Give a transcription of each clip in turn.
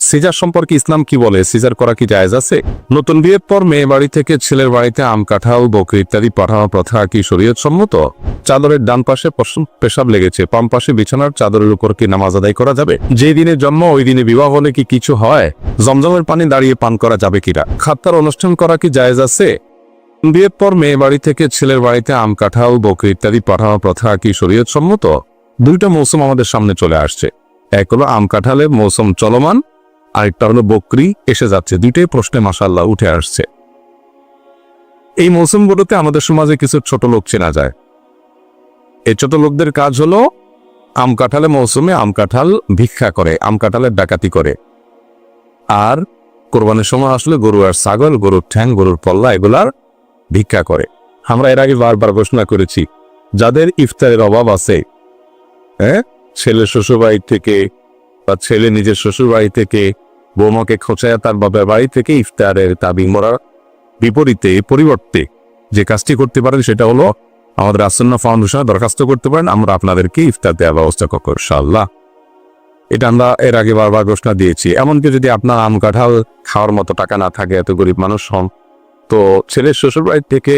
Caesar সম্পর্কে ইসলাম কি বলে? সিজার করা কি জায়েজ আছে? নতুন বিয়ের পর মেয়ে বাড়ি থেকে ছেলের বাড়িতে আম, কাঁঠাল, বকরি ইত্যাদি পাঠানোর প্রথা কি শরীয়ত সম্মত? চাদরের ডান পাশে পেশাব লেগেছে, বাম পাশে বিছানার চাদরের উপর কি নামাজ আদায় করা যাবে? যে দিনে জন্ম ওই দিনে বিবাহ হলে কি কিছু হয়? জমজমের পানি দাঁড়িয়ে পান করা যাবে কিনা? খাত্তার অনুষ্ঠান করা কি জায়েজ আছে? বিয়ের পর মেয়ে বাড়ি থেকে ছেলের বাড়িতে আম, কাঁঠাল, বকরি ইত্যাদি পাঠানোর প্রথা কি শরীয়ত সম্মত? দুইটা মৌসুম আমাদের সামনে চলে আসছে। এক হলো আম কাঁঠালের মৌসুম চলমান, আরেকটা হলো বকরি এসে যাচ্ছে। দুইটাই প্রশ্নে মাশাআল্লাহ উঠে আসছে। এই মৌসুমগুলোতে আমাদের সমাজে কিছু ছোট লোক চেনা যায়। এই ছোট লোকদের কাজ হলো আম কাঁঠালের মৌসুমে আম কাঁঠাল ভিক্ষা করে, আম কাঁঠালের ডাকাতি করে। আর কোরবানির সময় আসলে গরু আর ছাগল, গরুর ঠ্যাং, গরুর পল্লা এগুলার ভিক্ষা করে। আমরা এর আগে বারবার ঘোষণা করেছি, যাদের ইফতারের অভাব আছে, ছেলে শ্বশুরবাড়ি থেকে বা ছেলে নিজের শ্বশুরবাড়ি থেকে বৌমাকে খোঁচায় তার বাবার বাড়ি থেকে ইফতারের দাবি মরার পরিবর্তে যে কাজটি করতে পারেন সেটা হলো আমাদের আসন্না ফাউন্ডেশনে দরখাস্ত করতে পারেন, আমরা আপনাদেরকে ইফতার দেওয়ার ব্যবস্থা করব ইনশাআল্লাহ। এটা আমরা এর আগে বারবার ঘোষণা দিয়েছি। এমনকি যদি আপনার আম কাঁঠাল খাওয়ার মতো টাকা না থাকে, এত গরিব মানুষ হন, তো ছেলের শ্বশুরবাড়ি থেকে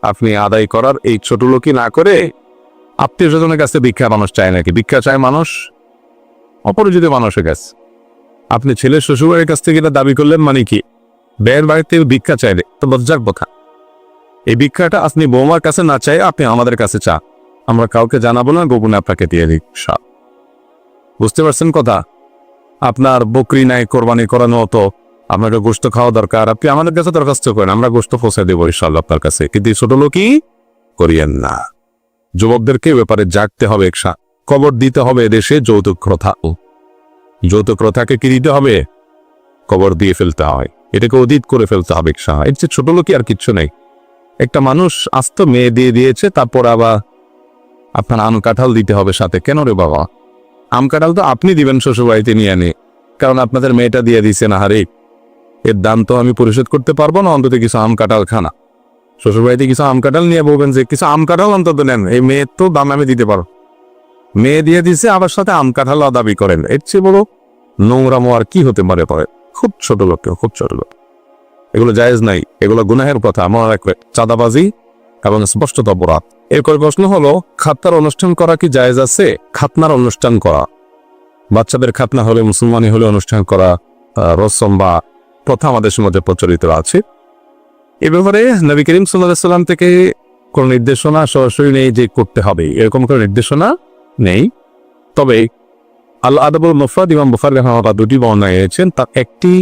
আপনি আদায় করার এই ছোট লোকই না করে আত্মীয় স্বজনের কাছে ভিক্ষা মানুষ চায় নাকি? ভিক্ষা চায় মানুষ অপরিচিত মানুষের কাছে। আপনি ছেলের শ্বশুরবাড়ির কাছ থেকে এটা দাবি করলেন মানে কি? বেয়ের বাড়িতে ভিক্ষা চাইলে তো লজ্জার কথা। এই ভিক্ষাটা আপনি বৌমার কাছে না চাই, আপনি আমাদের কাছে চা, আমরা কাউকে জানাবো না, গোপনে আপনাকে দিয়ে দিই। বুঝতে পারছেন কথা? আপনার বকরি নাই, কোরবানি করানো হতো, আপনাকে গোশত খাওয়া দরকার, আপনি আমাদের কাছে দরখাস্ত করেন, আমরা গোশত পৌঁছে দেবো ইনশাআল্লাহ আপনার কাছে। কিন্তু ছোট লোকই করিয়েন না। যুবকদেরকে ব্যাপারে জাগতে হবে। কবর দিতে হবে দেশে যৌতুক প্রথা। যৌতুক প্রথাকে কি দিতে হবে? কবর দিয়ে ফেলতে হয়, এটাকে অতীত করে ফেলতে হবে। এর চেয়ে ছোট লোকই আর কিচ্ছু নেই। একটা মানুষ আস্ত মেয়ে দিয়ে দিয়েছে, তারপর আবার আপনার আম কাঁঠাল দিতে হবে সাথে। কেন রে বাবা? আম কাঁঠাল তো আপনি দিবেন শ্বশুরবাড়িতে নিয়ে এনে, কারণ আপনাদের মেয়েটা দিয়ে দিচ্ছে না। হারে, এর দাম তো আমি পরিশোধ করতে পারবো না, অন্তত কিছু আম কাঁঠাল খানা। শ্বশুরবাড়িতে কিছু আম কাঁঠাল নিয়ে বলবেন যে কিছু আম কাঁঠাল অন্তত নেন, এই মেয়ের তো দাম আমি দিতে পারবো। মেয়ে দিয়ে দিছে, আবার সাথে আম কাঁঠাল দাবি করেন। এর চেয়ে বড় নোংরামো আর কি হতে পারে? খুব ছোট লোক, খুব ছোট লোক। এগুলো জায়েজ নাই, এগুলো গুনাহের কথা। মনে রাখবে, চাঁদাবাজি এবং স্পষ্টত অপরাধ। এরপর প্রশ্ন হলো, খাতনার অনুষ্ঠান করা কি জায়েজ আছে? খাতনার অনুষ্ঠান করা, বাচ্চাদের খাতনা হলে, মুসলমানি হলে অনুষ্ঠান করা রসম বা প্রথা আমাদের সমাজে প্রচলিত আছে। এ ব্যাপারে নবী করিম সাল্লাল্লাহু আলাইহি ওয়াসাল্লাম থেকে কোন নির্দেশনা সরাসরি নেই যে করতে হবে, এরকম কোন নির্দেশনা নেই। তবে আল আদাবুল মুফরাদ ইমাম বুখারী রাহিমাহুল্লাহ দুটি বর্ণনা এনেছেন, তার একটি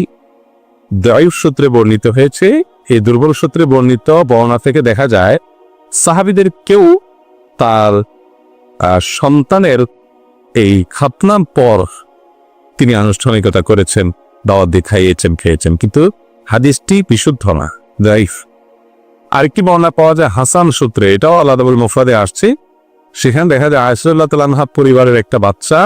দায়ুফ সূত্রে বর্ণিত হয়েছে। এই দুর্বল সূত্রে বর্ণিত বর্ণনা থেকে দেখা যায় সাহাবীদের কেউ তার সন্তানের এই খাতনার পর তিনি আনুষ্ঠানিকতা করেছেন, দাওয়াত দিয়ে খাইয়েছেন, খেয়েছেন, কিন্তু হাদিসটি বিশুদ্ধ না, দায়ুফ। আরেকটি বর্ণনা পাওয়া যায় হাসান সূত্রে, এটাও আল আদাবুল মুফরাদে আসছে। সেখানে দেখা যায় আয়েশা রাদিয়াল্লাহু তাআলা আনহা পরিবারের একটা বাচ্চা,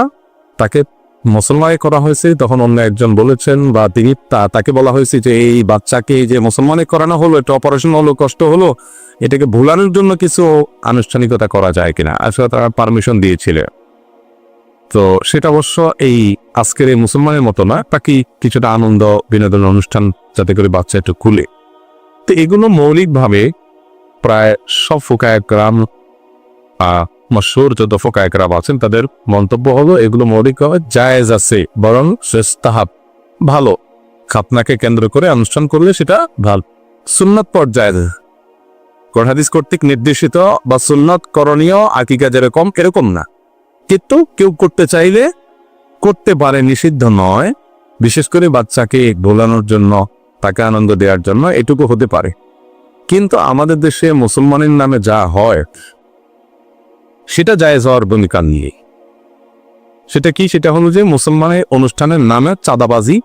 তাকে মুসলমানি করা হয়েছে। তখন অন্য একজন বলেছেন বা তিনি তাকে বলা হয়েছে যে এই বাচ্চাকে যে মুসলমানি করানো হলো, এটা অপারেশন হলো, কষ্ট হলো, এটাকে ভুলানোর জন্য কিছু আনুষ্ঠানিকতা করা যায় কিনা। আসলে তারা পারমিশন দিয়েছিলেন। তো সেটা অবশ্য এই আজকের এই মুসলমানের মতো না, বাকি কিছুটা আনন্দ বিনোদন অনুষ্ঠান, যাতে করে বাচ্চা একটু খুলে। তো এগুলো মৌলিকভাবে প্রায় সব ফুকায়ে কেরাম, মশহুর যত ফুকায়ে কেরাম আছেন, তাদের মন্তব্য হলো এগুলো মৌলিকভাবে জায়েজ আছে, বরং মুস্তাহাব, ভালো। খাতনাকে কেন্দ্র করে অনুষ্ঠান করলে সেটা ভালো। সুন্নাত পর্যায়ে কোরআন হাদিস কর্তৃক নির্দেশিত বা সুন্নাত করণীয় আকিকা যেরকম, এরকম না। কিন্তু কেউ করতে চাইলে করতে পারে, নিষিদ্ধ নয়। বিশেষ করে বাচ্চাকে ভোলানোর জন্য, তাকে আনন্দ দেওয়ার জন্য এটুকু হতে পারে। কিন্তু আমাদের দেশে মুসলমানের নামে যা হয় সেটা জায়েজ হওয়ার ভূমিকা নিয়ে। সেটা কি? সেটা হলো যে মুসলমানের অনুষ্ঠানের নামে চাঁদাবাজি,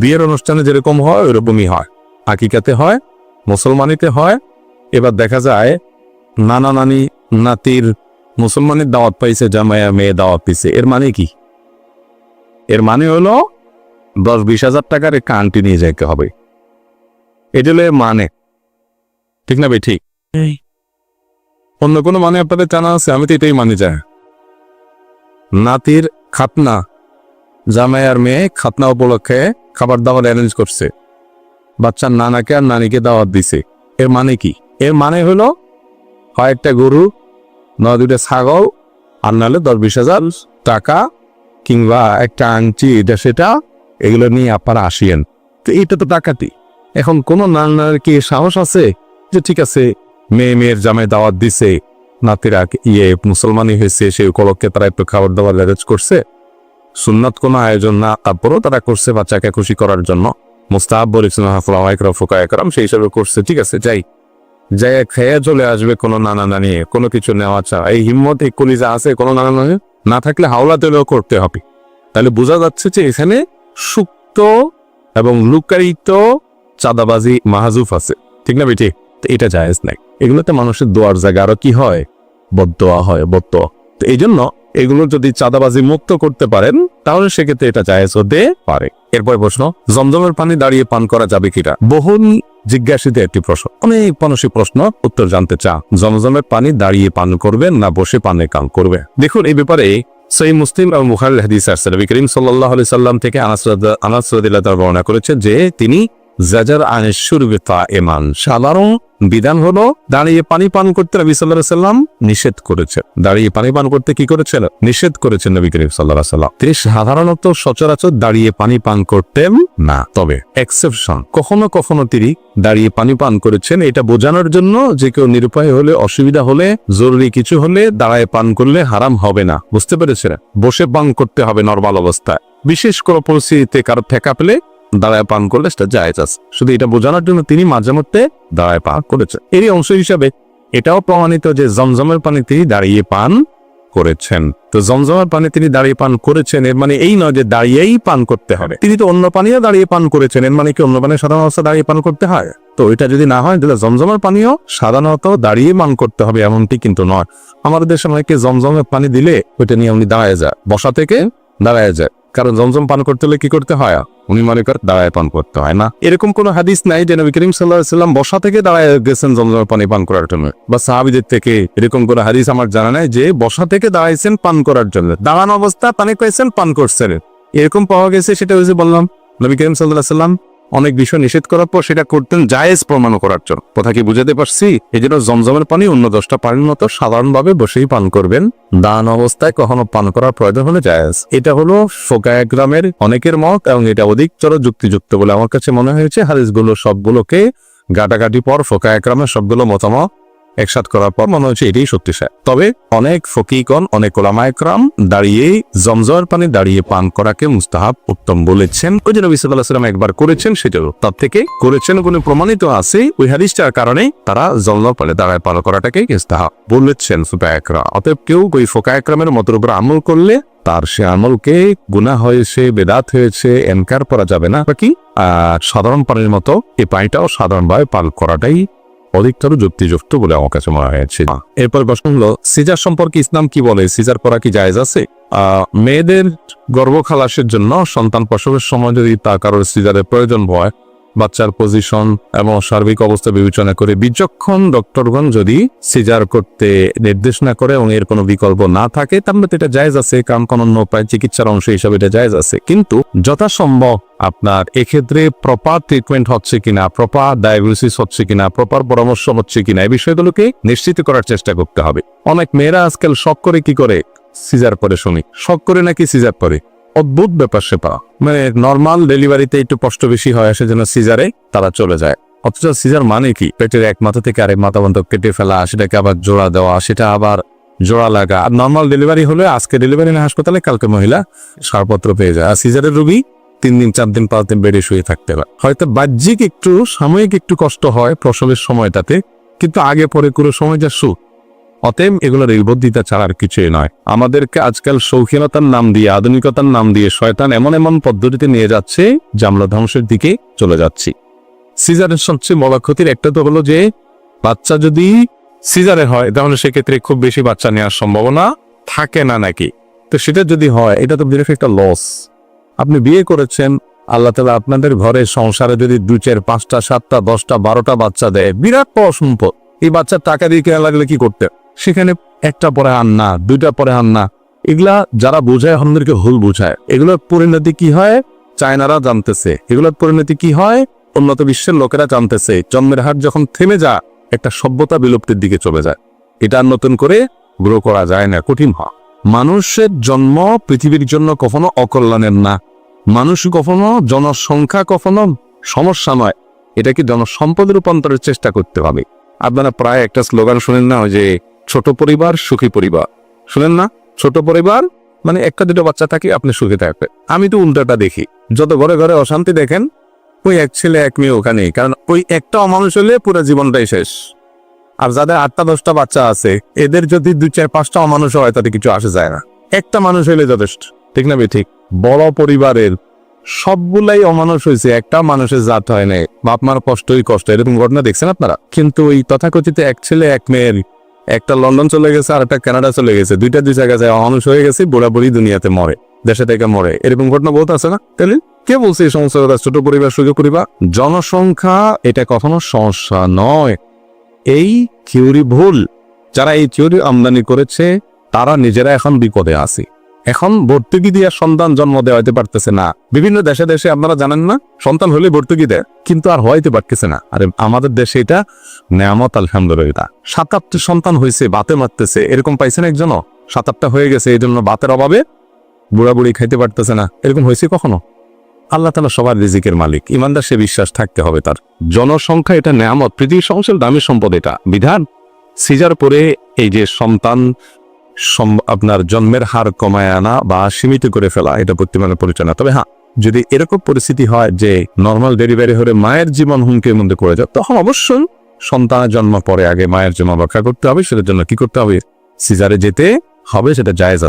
বিয়ের অনুষ্ঠানে যেরকম হয় ওইরকমই হয়, আকিকাতে হয়, মুসলমানিতে হয়। এবার দেখা যায় নানা নানি নাতির মুসলমানের দাওয়াত পাইছে, জামাইয়া মেয়ে দাওয়াত পাইছে। এর মানে কি? এর মানে হলো 10-20 হাজার টাকার একটা আংটি নিয়ে যাইতে হবে। এটা হলো মানে, ঠিক না ভাই? ঠিক। অন্য কোনো মানে আপনাদের জানা আছে? আমি তো এটাই মানি যায়। নাতির খাতনা জামাই আর মেয়ে খাতনা উপলক্ষে খাবার দাবার অ্যারেঞ্জ করছে, বাচ্চার নানাকে আর নানিকে দাওয়াত দিছে। এর মানে কি? এর মানে হলো হয় একটা গরু, নয় দুটা ছাগল, আর নাহলে 10-20 হাজার টাকা কিংবা একটা আংটি, এটা সেটা, এগুলো নিয়ে আপনারা আসিয়েন। তো এটা তো ডাকাতি। এখন কোন নানার কি সাহস আছে যে ঠিক আছে মেয়ের জামাই দাওয়াত দিছে, নাতিরা মুসলমানই হয়েছে, সেই উপলক্ষে তারা একটু খাবার দাবার অ্যারেঞ্জ করছে, সুন্নাত কোনো আয়োজন না, তারপরেও তারা করছে বাচ্চাকে খুশি করার জন্য, মুস্তাহাব বলেছেন ফোকায়করাম, সেই হিসাবে করছে, ঠিক আছে যাই খেয়ে চলে আসবে কোনো নানা নানি, কোনো কিছু নেওয়া চা, এই হিম্মত এই কলিজা আছে কোনো নানা নানি না থাকলে হাওলা তেলেও করতে হবে। তাহলে বোঝা যাচ্ছে যে এখানে সুপ্ত এবং লুকায়িত চাঁদাবাজি মাহাজুফ আছে, ঠিক না বেটি? এটা জায়েজ নাই। এগুলোতে মানুষের দোয়ার জায়গা, আরো কি হয়, বদদোয়া হয়, বদদোয়া। তো এই জন্য এগুলো যদি চাঁদাবাজি মুক্ত করতে পারেন তাহলে সেক্ষেত্রে এটা জায়েজ হতে পারে। এরপর প্রশ্ন, জমজমের পানি দাঁড়িয়ে পান করা যাবে কিনা? বহুল জিজ্ঞাসিত একটি প্রশ্ন, অনেক মানুষই প্রশ্ন উত্তর জানতে চা। জমজমের পানি দাঁড়িয়ে পান করবেন না বসে পানে কান করবে? দেখুন, এই ব্যাপারে সহিহ মুসলিম এবং বুখারীর হাদিস আছে, নবী করিম সাল্লাল্লাহু আলাইহি সাল্লাম থেকে আনাস রাদিয়াল্লাহু তাআলা বর্ণনা করেছেন যে তিনি জাজার আনিশ শুরবে কায়েমান, সাধারণ বিধান হলো দাঁড়িয়ে পানি পান করতে নবী সাল্লাল্লাহু আলাইহি সাল্লাম নিষেধ করেছেন। দাঁড়িয়ে পানি পান করতে কি করেছেন? নিষেধ করেছেন নবী করিম সাল্লাল্লাহু আলাইহি সাল্লাম। তিনি সাধারণত সচরাচর দাঁড়িয়ে পানি পান করতেন না, তবে এক্সেপশন কখনো কখনো তিনি দাঁড়িয়ে পানি পান করেছেন। এটা বোঝানোর জন্য যে কেউ নিরুপায় হলে, অসুবিধা হলে, জরুরি কিছু হলে দাঁড়ায় পান করলে হারাম হবে না, বুঝতে পেরেছেন? বসে পান করতে হবে নরমাল অবস্থায়, বিশেষ কোনো পরিস্থিতিতে কারো ঠেকা পেলে দাঁড়ায় পান করলে সেটা জায়েজ আছে। শুধু এটা বোঝানোর জন্য তিনি মাঝে মধ্যে দাঁড়ায় পান করেছেন। এরই অংশ হিসাবে এটাও প্রমাণিত যে জমজমের পানি তিনি দাঁড়িয়ে পান করেছেন। তো জমজমের পানি তিনি দাঁড়িয়ে পান করেছেন, এর মানে এই নয় যে দাঁড়িয়েই পান করতে হবে। তিনি তো অন্য পানিও দাঁড়িয়ে পান করেছেন, এর মানে কি অন্য পানি সাধারণ অবস্থা দাঁড়িয়ে পান করতে হয়? তো এটা যদি না হয় তাহলে জমজমের পানিও সাধারণত দাঁড়িয়ে পান করতে হবে এমনটি কিন্তু নয়। আমাদের দেশে অনেকে জমজমের পানি দিলে ওইটা নিয়ে উনি দাঁড়ায় যায়, বসা থেকে দাঁড়ায় যায়, কারণ জমজম পান করতে হলে কি করতে হয়? উনি মনে করেন দাঁড়ায় পান করতে হয় না। এরকম কোন হাদিস নাই যে নবী করিম সাল্লাল্লাহু আলাইহি সাল্লাম বসা থেকে দাঁড়ায় গেছেন জমজমের পানি পান করার জন্য, বা সাহাবীদের থেকে এরকম কোন হাদিস আমার জানা নাই যে বসা থেকে দাঁড়াইছেন পান করার জন্য, দাঁড়ানো অবস্থা পানি পাইছেন পান করছেন, এরকম পাওয়া গেছে। সেটা হচ্ছে বললাম নবী করিম সাল্লাল্লাহু আলাইহি সাল্লাম অনেক বিষয় নিষেধ করার পর সেটা করতেন জায়েজ প্রমাণ করার জন্য। কথা কি বুঝাতে পারছি? এই জন্য জমজমের পানি অন্য 10টা পানির মতো সাধারণভাবে বসেই পান করবেন, দান অবস্থায় কখনো পান করার প্রয়োজন হলে জায়েজ। এটা হলো ফোকায়ে কেরামের অনেকের মত এবং এটা অধিকতর যুক্তিযুক্ত বলে আমার কাছে মনে হয়েছে। হাদিসগুলো সবগুলোকে গাটাগাটি পর ফোকায়ে কেরামের সবগুলো মতামত একসাথ করার পর মনে হচ্ছে এটাই শক্তিশালী। তবে অনেক ফকিগণ, অনেক ওলামায়ে কেরাম দাঁড়িয়ে জমজমের পানি দাঁড়িয়ে পান করাকে মুস্তাহাব, উত্তম বলেছেন। ওই যে নবী সাল্লাল্লাহু আলাইহি সাল্লাম একবার করেছেন, সেটাও তার থেকে করেছেন কোনো প্রমাণিত আছে ওই হাদিসটার কারণে তারা জমজমের পানি দাঁড়ায় পান করাটাকে মুস্তাহাব বলেছেন ফোকায়ে কেরাম। অতএব কেউ ওই ফোকায়ে কেরামের মতের উপর আমল করলে তার সে আমলকে গুনাহ হয়েছে, বেদাত হয়েছে, এনকার করা যাবে না। বাকি সাধারণ পানির মতো এই পানিটাও সাধারণভাবে পান করাটাই অধিকতর যুক্তিযুক্ত বলে আমার কাছে মনে হয়েছে। এরপর প্রশ্ন হলো, সিজার সম্পর্কে ইসলাম কি বলে? সিজার করা কি জায়েজ আছে? মেয়েদের গর্ভখালাসের জন্য সন্তান প্রসবের সময় যদি তা কারোর সিজারের প্রয়োজন হয়, বাচ্চার পজিশন এবং সার্বিক অবস্থা বিবেচনা করে বিচক্ষণ ডক্টরগণ যদি সিজার করতে নির্দেশ না করে এবং এর কোনো বিকল্প না থাকে তাহলে এটা জায়েজ আছে, কারণ কোন প্রায় চিকিৎসার অংশ হিসাবে এটা জায়েজ আছে। কিন্তু যথাসম্ভব আপনার এক্ষেত্রে প্রপার ট্রিটমেন্ট হচ্ছে কিনা, প্রপার ডায়াগনোসিস হচ্ছে কিনা, প্রপার পরামর্শ হচ্ছে কিনা, এই বিষয়গুলোকে নিশ্চিত করার চেষ্টা করতে হবে। অনেক মেয়েরা আজকাল শখ করে কি করে সিজার করে, শুনি শখ করে নাকি সিজার করে, অদ্ভুত ব্যাপার সেপা। মানে নর্মাল ডেলিভারিতে একটু কষ্ট বেশি হয়, সেজন্য সিজারে তারা চলে যায়। অথচ সিজার মানে কি? পেটের এক মাথা থেকে আরেক মাথা পর্যন্ত কেটে ফেলা, সেটাকে আবার জোড়া দেওয়া, সেটা আবার জোড়া লাগা। আর নর্মাল ডেলিভারি হলে আজকে ডেলিভারি না হাসপাতালে, কালকে মহিলা ছাড়পত্র পেয়ে যায়। আর সিজারের রোগী 3 দিন 4 দিন 5 দিন বেডে শুয়ে থাকতে পারে। হয়তো বাহ্যিক একটু সাময়িক একটু কষ্ট হয় প্রসবের সময়টাতে, কিন্তু আগে পরে কোনো সময় যা সুখ। অতএব এগুলো রেলবদ্ধিতা ছাড়া আর কিছুই নয়। আমাদেরকে আজকাল শৌখিনতার নাম দিয়ে, আধুনিকতার নাম দিয়ে শয়তান এমন এমন পদ্ধতিতে নিয়ে যাচ্ছে যে আমরা ধ্বংসের দিকে চলে যাচ্ছি। সিজারের সবচেয়ে বড় ক্ষতির একটা তো হলো যে বাচ্চা যদি সিজারে হয় তাহলে সেক্ষেত্রে খুব বেশি বাচ্চা নেওয়ার সম্ভাবনা থাকে না নাকি? তো সেটা যদি হয় এটা তো বিরাট একটা লস। আপনি বিয়ে করেছেন, আল্লাহ তাআলা আপনাদের ঘরে সংসারে যদি 2, 4, 5টা, 7টা, 10টা, 12টা বাচ্চা দেয়, বিরাট বড় সম্পদ। এই বাচ্চার টাকা দিয়ে কেনা লাগলে কি করতে? সেখানে একটা পরে আন না, 2টা পরে আন না, এগুলা যারা বোঝায় আমাদেরকে ভুল বোঝায়। এগুলোর পরিণতি কি হয় চায়নারা জানতেছে, এগুলোর পরিণতি কি হয় উন্নত বিশ্বের লোকেরা জানতেছে। জন্মের হার যখন থেমে যায় একটা সভ্যতা বিলুপ্তির দিকে চলে যায়। এটা আর নতুন করে গ্রো করা যায় না, কঠিন হয়। মানুষের জন্ম পৃথিবীর জন্য কখনো অকল্যাণের না। মানুষ কখনো জনসংখ্যা কখনো সমস্যা নয়, এটাকে জনসম্পদে রূপান্তরের চেষ্টা করতে হবে। আপনারা প্রায় একটা স্লোগান শুনেন না, ওই যে ছোট পরিবার সুখী পরিবার, শুনেন না? ছোট পরিবার মানে একটা দুটো বাচ্চা থাকে আপনি সুখে থাকবেন। আমি তো উল্টাটা দেখি, যত ঘরে ঘরে অশান্তি দেখেন ওই এক ছেলে এক মেয়ে ওখানেই, কারণ ওই একটা অমানুষ হলে পুরো জীবনটাই শেষ। আর যাদের 8টা 10টা বাচ্চা আছে এদের যদি 2 4 5টা অমানুষ হয় তাতে কিছু আসে যায় না, একটা মানুষ হইলে যথেষ্ট, ঠিক না? ঠিক বড় পরিবারের সবগুলাই অমানুষ হয়েছে, একটা মানুষের জাত হয় নাই, বাপ মার কষ্টই কষ্ট, এরকম ঘটনা দেখছেন আপনারা? কিন্তু ওই তথাকথিত এক ছেলে এক মেয়ের, একটা লন্ডন চলে গেছে আর একটা কানাডা চলে গেছে, দুইটা দুই জায়গায় যায় অমানুষ হয়ে গেছে, বুড়া বুড়ি দুনিয়াতে মরে, দেশে থেকে মরে, এরকম ঘটনা বহুত আছে না? তাহলে কে বলছে এই সমস্ত কথা? ছোট পরিবার সুযোগ পরিবার, জনসংখ্যা এটা কখনো সমস্যা নয়। এই থিওরি ভুল। যারা এই থিওরি আমদানি করেছে তারা নিজেরা এখন বিপদে আছে। এখন ভর্তুকি দিয়ে সন্তান জন্ম দেওয়াইতে পারতেছে না। বিভিন্ন দেশে দেশে আপনারা জানেন না, সন্তান হলে ভর্তুকি দেয়, কিন্তু আর হইতে পারতেছে না। আরে আমাদের দেশে এটা নেয়ামত, আলহামদুলিল্লাহ। 7-8টা সন্তান হয়েছে, বাতে মারতেছে, এরকম পাইছেন একজনও? 7-8টা হয়ে গেছে, এই জন্য বাতের অভাবে বুড়া বুড়ি খাইতে পারতেছে না, এরকম হয়েছে কখনো? আল্লাহ তাআলা সবার রিজিকের মালিক, ইমানদার সে বিশ্বাস থাকতে হবে তার। জনসংখ্যা এটা নেয়ামত, পৃথিবীর সবচেয়ে দামি সম্পদ এটা। বিধান সিজার পরে এই যে সন্তান আপনার জন্মের হার কমায় আনা বা সীমিত করে ফেলা, এটা বর্তমানের পরিচালনা। তবে হ্যাঁ, যদি এরকম পরিস্থিতি হয় যে নর্মাল ডেলিভারি হলে মায়ের জীবন হুমকির মধ্যে পড়ে যায়, তখন অবশ্যই সন্তানের জন্ম পরে আগে মায়ের জীবন রক্ষা করতে হবে। সেটার জন্য কি করতে হবে? সিজারে যেতে হবে, সেটা জায়েজ আছে।